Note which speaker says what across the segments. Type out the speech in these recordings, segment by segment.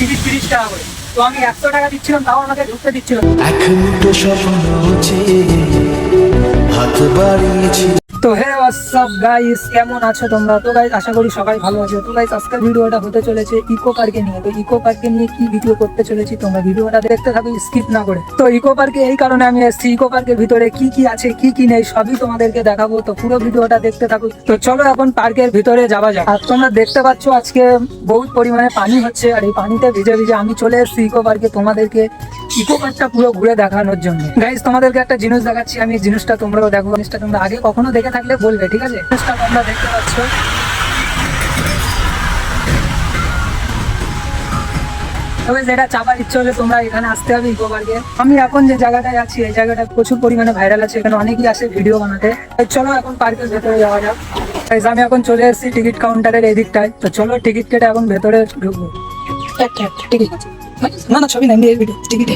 Speaker 1: Ticket 30 টাকা করে। তো আমি 100 টাকা দিচ্ছিলাম, তাও আমাকে ঢুকতে দিচ্ছিল না। তো হে হোয়াটসঅ্যাপ গাইস, কেমন আছো তোমরা? তো গাইস আশা করি সবাই ভালো আছো। তো গাইস আজকের ভিডিওটা হতে চলেছে ইকো পার্কে নিয়ে। তো ইকো পার্কে নিয়ে কি ভিডিও করতে চলেছি তোমরা ভিডিওটা দেখতে থাকো স্কিপ না করে। তো ইকো পার্কে এই কারণে আমি এসেছি, ইকো পার্কের ভিতরে কি কি আছে কি কি নেই সবই তোমাদেরকে দেখাবো। তো পুরো ভিডিওটা দেখতে থাকো। তো চলো এখন পার্কের ভিতরে যাওয়া যাক। আর তোমরা দেখতে পাচ্ছ আজকে বহুত পরিমাণে পানি হচ্ছে, আর এই পানিতে ভিজে ভিজে আমি চলে এসেছি ইকো পার্কে তোমাদেরকে ইকো পার্কটা পুরো ঘুরে দেখানোর জন্য। গাইস তোমাদেরকে একটা জিনিস দেখাচ্ছি আমি, জিনিসটা তোমরাও দেখো। জিনিসটা তোমরা আগে কখনো দেখে থাকলে বলবে, ঠিক আছে? জিনিসটা তোমরা দেখতে পাচ্ছ, তবে যেটা চাপার ইচ্ছে হলে তোমরা এখানে আসতে হবে ইকো পার্কে। আমি এখন যে জায়গাটায় আছি এই জায়গাটা প্রচুর পরিমাণে ভাইরাল আছে, এখানে অনেকেই আসে ভিডিও বানাতে। চলো এখন পার্কের ভেতরে যাওয়া যাক। গাইস আমি এখন চলে এসেছি টিকিট কাউন্টারের এই দিকটায়। তো চলো টিকিট কেটে এখন ভেতরে ঢুকবো। টিকিট না না ছবি নাই, ভিডিও টিকিট।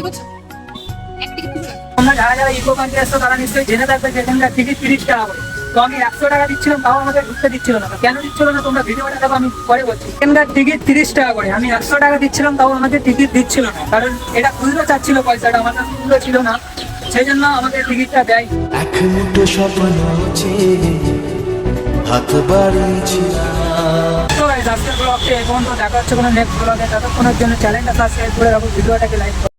Speaker 1: তোমরা যারা যারা ইকো পার্কে আসছো তারা নিশ্চয়ই জেনে থাকবে যে এখানকার টিকিট 30 টাকা করে। তো আমি 100 টাকা দিচ্ছিলাম, তাও আমাকে ঢুকতে দিচ্ছিল না। কেন দিচ্ছিল না তোমরা ভিডিওটা দেখো, আমি পরে বলছি। এখানকার টিকিট 30 টাকা করে, আমি 100 টাকা দিচ্ছিলাম, তাও আমাকে টিকিট দিচ্ছিল না। কারণ এটা খুচরো চাচ্ছিল পয়সাটা, আমার কাছে খুচরো ছিল না, সেই জন্য আমাকে টিকিটটা দেয়।
Speaker 2: এক মুঠো স্বপ্ন হাত বাড়িয়েছিলাম।
Speaker 1: তো আজকের ব্লগটি এই পর্যন্ত, দেখা হচ্ছে কোনো নেক্সট ব্লগে। ততক্ষণের জন্য চ্যানেলটা সাবস্ক্রাইব করে রাখো, ভিডিওটাকে লাইক করো।